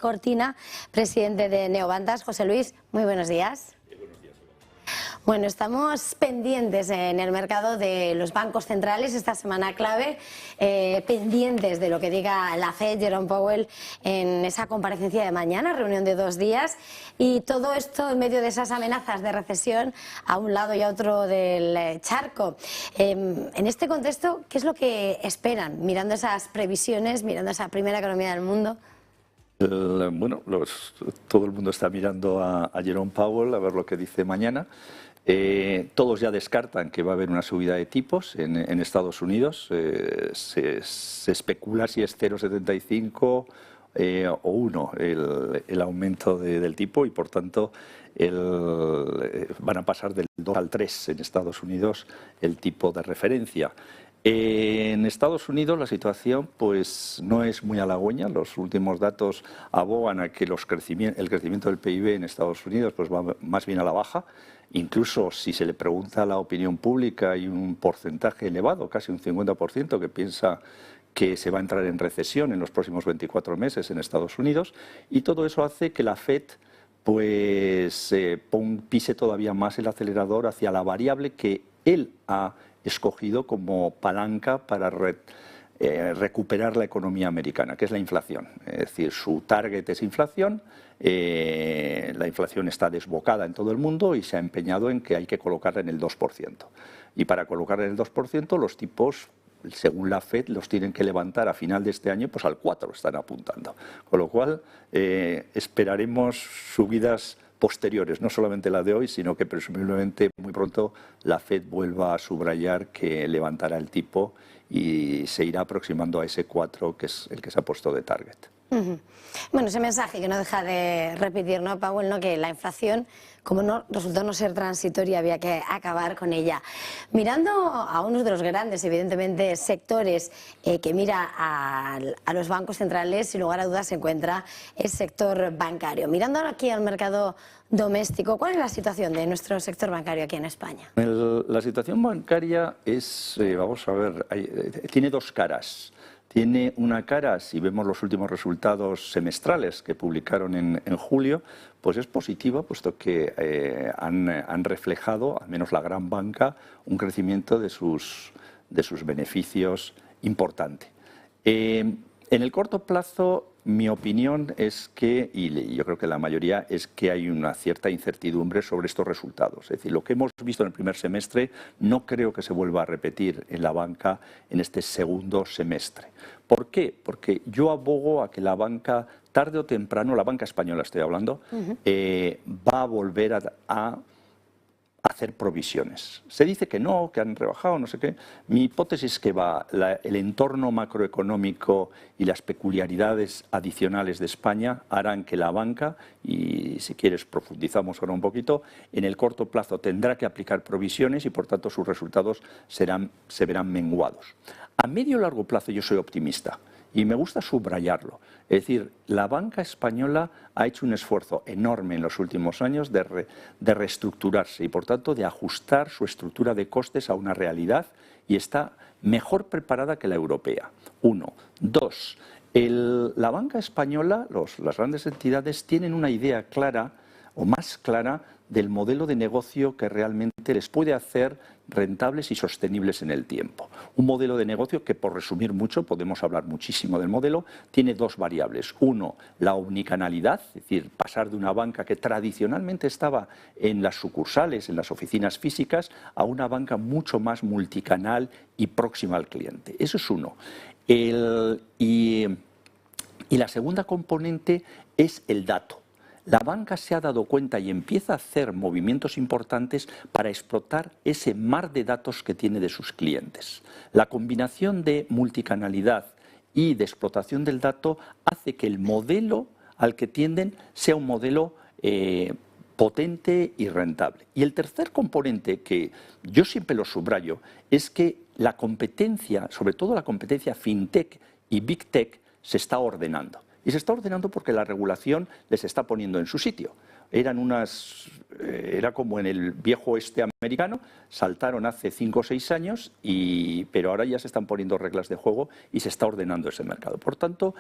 Cortina, presidente de Neobandas. José Luis, muy buenos días. Bueno, estamos pendientes en el mercado de los bancos centrales esta semana clave, pendientes de lo que diga la FED, Jerome Powell, en esa comparecencia de mañana, reunión de 2 días, y todo esto en medio de esas amenazas de recesión a un lado y a otro del charco. En este contexto, ¿qué es lo que esperan, mirando esas previsiones, mirando esa primera economía del mundo? Bueno, todo el mundo está mirando a Jerome Powell a ver lo que dice mañana. Todos ya descartan que va a haber una subida de tipos en Estados Unidos. Se especula si es 0,75 o 1 el aumento del tipo y, por tanto, van a pasar del 2 al 3 en Estados Unidos el tipo de referencia. En Estados Unidos la situación pues no es muy halagüeña. Los últimos datos abogan a que el crecimiento del PIB en Estados Unidos pues va más bien a la baja. Incluso si se le pregunta a la opinión pública, hay un porcentaje elevado, casi un 50%, que piensa que se va a entrar en recesión en los próximos 24 meses en Estados Unidos, y todo eso hace que la FED pues pise todavía más el acelerador hacia la variable que él ha escogido como palanca para recuperar la economía americana, que es la inflación. Es decir, su target es inflación. La inflación está desbocada en todo el mundo y se ha empeñado en que hay que colocarla en el 2%. Y para colocarla en el 2%, los tipos, según la FED, los tienen que levantar a final de este año pues al 4%, están apuntando. Con lo cual, esperaremos subidas posteriores, no solamente la de hoy, sino que presumiblemente muy pronto la FED vuelva a subrayar que levantará el tipo y se irá aproximando a ese 4, que es el que se ha puesto de target. Bueno, ese mensaje que no deja de repetir, ¿no, Powell? ¿No? Que la inflación, como no resultó no ser transitoria, había que acabar con ella. Mirando a uno de los grandes, evidentemente, sectores que mira a los bancos centrales, sin lugar a dudas se encuentra el sector bancario. Mirando aquí al mercado doméstico, ¿cuál es la situación de nuestro sector bancario aquí en España? La situación bancaria es, vamos a ver, tiene dos caras. Tiene una cara, si vemos los últimos resultados semestrales que publicaron en julio, pues es positiva, puesto que han reflejado, al menos la gran banca, un crecimiento de sus beneficios importante. En el corto plazo, mi opinión es que, y yo creo que la mayoría, es que hay una cierta incertidumbre sobre estos resultados. Es decir, lo que hemos visto en el primer semestre no creo que se vuelva a repetir en la banca en este segundo semestre. ¿Por qué? Porque yo abogo a que la banca, tarde o temprano, la banca española estoy hablando, va a volver a hacer provisiones. Se dice que no, que han rebajado, no sé qué. Mi hipótesis es que el entorno macroeconómico y las peculiaridades adicionales de España harán que la banca, y si quieres profundizamos ahora un poquito, en el corto plazo tendrá que aplicar provisiones y por tanto sus resultados se verán menguados. A medio y largo plazo yo soy optimista. Y me gusta subrayarlo. Es decir, la banca española ha hecho un esfuerzo enorme en los últimos años de reestructurarse y, por tanto, de ajustar su estructura de costes a una realidad y está mejor preparada que la europea. 1. 2. La banca española, las grandes entidades, tienen una idea clara o más clara del modelo de negocio que realmente les puede hacer rentables y sostenibles en el tiempo. Un modelo de negocio que, por resumir mucho, podemos hablar muchísimo del modelo, tiene dos variables. 1, la omnicanalidad, es decir, pasar de una banca que tradicionalmente estaba en las sucursales, en las oficinas físicas, a una banca mucho más multicanal y próxima al cliente. Eso es uno. Y la segunda componente es el dato. La banca se ha dado cuenta y empieza a hacer movimientos importantes para explotar ese mar de datos que tiene de sus clientes. La combinación de multicanalidad y de explotación del dato hace que el modelo al que tienden sea un modelo potente y rentable. Y el tercer componente, que yo siempre lo subrayo, es que la competencia, sobre todo la competencia fintech y big tech, se está ordenando. Y se está ordenando porque la regulación les está poniendo en su sitio. Era como en el viejo oeste americano, saltaron hace 5 o 6 años, pero ahora ya se están poniendo reglas de juego y se está ordenando ese mercado. Por tanto,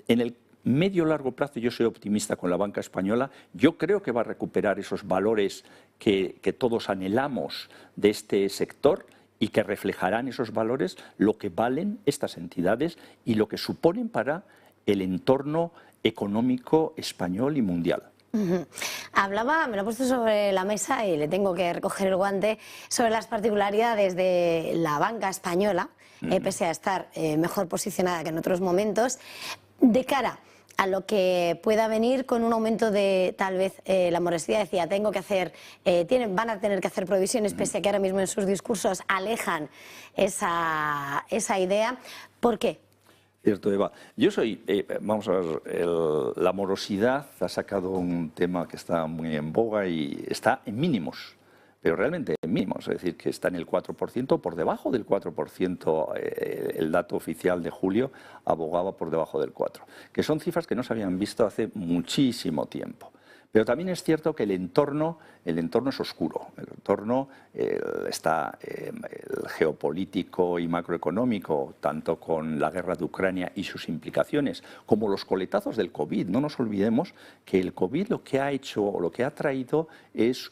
en el medio-largo plazo yo soy optimista con la banca española. Yo creo que va a recuperar esos valores que todos anhelamos de este sector y que reflejarán esos valores lo que valen estas entidades y lo que suponen para el entorno económico español y mundial. Hablaba, me lo he puesto sobre la mesa y le tengo que recoger el guante, sobre las particularidades de la banca española, pese a estar mejor posicionada que en otros momentos, de cara a lo que pueda venir con un aumento de, tal vez, la morosidad. Decía, tengo que hacer, van a tener que hacer provisiones, pese a que ahora mismo en sus discursos alejan esa idea. ¿Por qué? Cierto, Eva. Yo soy, vamos a ver, la morosidad ha sacado un tema que está muy en boga y está en mínimos, pero realmente en mínimos, es decir, que está en el 4%, por debajo del 4%, el dato oficial de julio abogaba por debajo del 4%, que son cifras que no se habían visto hace muchísimo tiempo. Pero también es cierto que el entorno es oscuro, el entorno está el geopolítico y macroeconómico, tanto con la guerra de Ucrania y sus implicaciones, como los coletazos del COVID. No nos olvidemos que el COVID lo que ha hecho o lo que ha traído es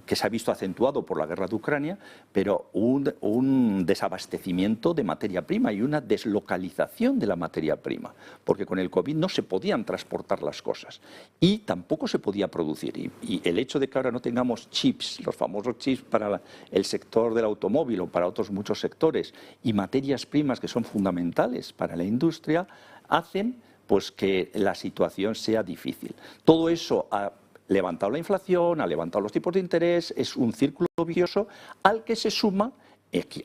que se ha visto acentuado por la guerra de Ucrania, pero un desabastecimiento de materia prima y una deslocalización de la materia prima, porque con el COVID no se podían transportar las cosas y tampoco se podía producir. Y el hecho de que ahora no tengamos chips, los famosos chips para el sector del automóvil o para otros muchos sectores, y materias primas que son fundamentales para la industria, hacen pues que la situación sea difícil. Todo eso ha levantado la inflación, ha levantado los tipos de interés, es un círculo vicioso al que se suma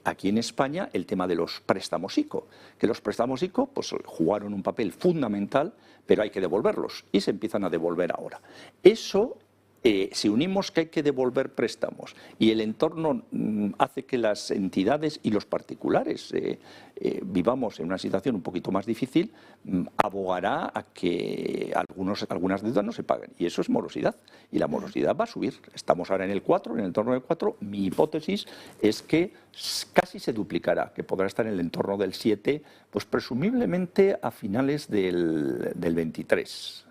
aquí en España el tema de los préstamos ICO, que los préstamos ICO pues, jugaron un papel fundamental, pero hay que devolverlos y se empiezan a devolver ahora. Eso, si unimos que hay que devolver préstamos y el entorno hace que las entidades y los particulares vivamos en una situación un poquito más difícil, abogará a que algunas deudas no se paguen. Y eso es morosidad. Y la morosidad va a subir. Estamos ahora en el 4, en el entorno del 4. Mi hipótesis es que casi se duplicará, que podrá estar en el entorno del 7, pues presumiblemente a finales del 23.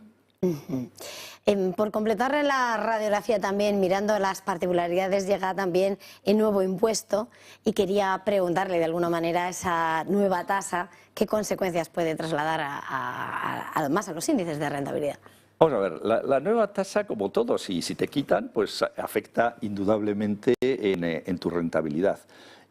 Por completar la radiografía también, mirando las particularidades, llega también el nuevo impuesto y quería preguntarle de alguna manera esa nueva tasa, ¿qué consecuencias puede trasladar más a los índices de rentabilidad? Vamos a ver, la nueva tasa, como todo, si te quitan, pues afecta indudablemente en tu rentabilidad.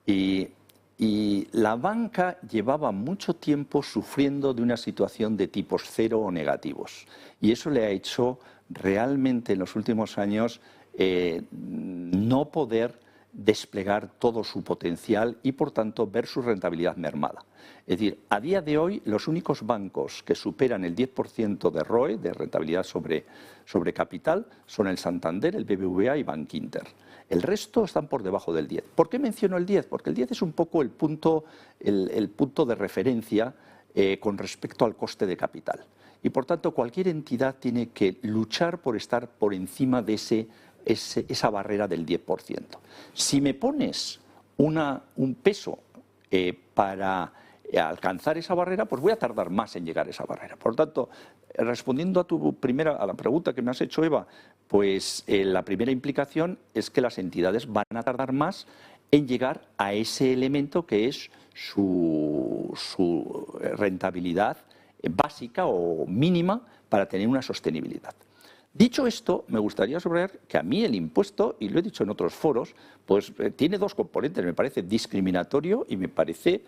Y la banca llevaba mucho tiempo sufriendo de una situación de tipos cero o negativos. Y eso le ha hecho realmente en los últimos años no poder desplegar todo su potencial y, por tanto, ver su rentabilidad mermada. Es decir, a día de hoy, los únicos bancos que superan el 10% de ROE, de rentabilidad sobre capital, son el Santander, el BBVA y Bankinter. El resto están por debajo del 10. ¿Por qué menciono el 10? Porque el 10 es un poco el punto de referencia con respecto al coste de capital. Y, por tanto, cualquier entidad tiene que luchar por estar por encima de esa barrera del 10%. Si me pones un peso para alcanzar esa barrera, pues voy a tardar más en llegar a esa barrera. Por lo tanto, respondiendo a la pregunta que me has hecho, Eva, pues la primera implicación es que las entidades van a tardar más en llegar a ese elemento que es su rentabilidad básica o mínima para tener una sostenibilidad. Dicho esto, me gustaría subrayar que a mí el impuesto, y lo he dicho en otros foros, pues tiene dos componentes. Me parece discriminatorio y me parece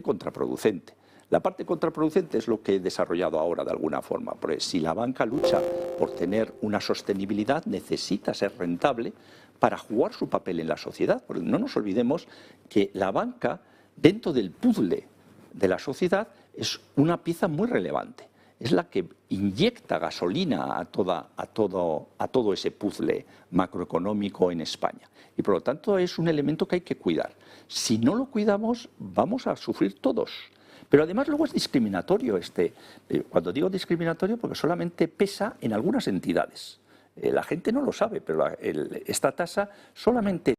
contraproducente. La parte contraproducente es lo que he desarrollado ahora de alguna forma, porque si la banca lucha por tener una sostenibilidad, necesita ser rentable para jugar su papel en la sociedad. Porque no nos olvidemos que la banca, dentro del puzzle de la sociedad, es una pieza muy relevante. Es la que inyecta gasolina a todo ese puzzle macroeconómico en España. Y por lo tanto es un elemento que hay que cuidar. Si no lo cuidamos, vamos a sufrir todos. Pero además luego es discriminatorio cuando digo discriminatorio, porque solamente pesa en algunas entidades. La gente no lo sabe, pero esta tasa solamente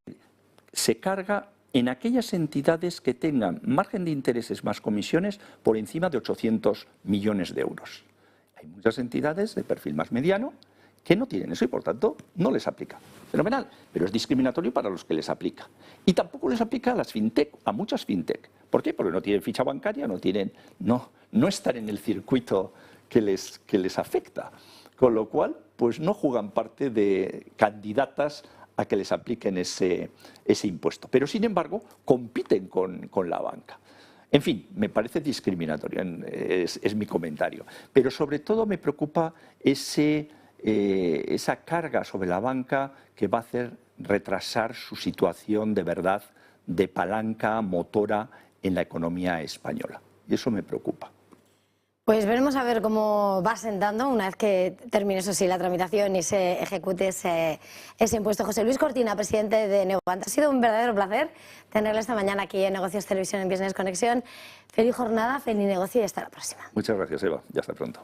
se carga en aquellas entidades que tengan margen de intereses más comisiones por encima de 800 millones de euros. Hay muchas entidades de perfil más mediano que no tienen eso y por tanto no les aplica. Fenomenal, pero es discriminatorio para los que les aplica. Y tampoco les aplica a las fintech, a muchas fintech. ¿Por qué? Porque no tienen ficha bancaria, no están en el circuito que les afecta. Con lo cual, pues no juegan parte de candidatas a que les apliquen ese impuesto. Pero, sin embargo, compiten con la banca. En fin, me parece discriminatorio, es mi comentario. Pero sobre todo me preocupa esa carga sobre la banca que va a hacer retrasar su situación de verdad de palanca motora en la economía española. Y eso me preocupa. Pues veremos a ver cómo va sentando una vez que termine, eso sí, la tramitación y se ejecute ese impuesto. José Luis Cortina, presidente de Neobandas. Ha sido un verdadero placer tenerle esta mañana aquí en Negocios Televisión en Business Conexión. Feliz jornada, feliz negocio y hasta la próxima. Muchas gracias, Eva. Y hasta pronto.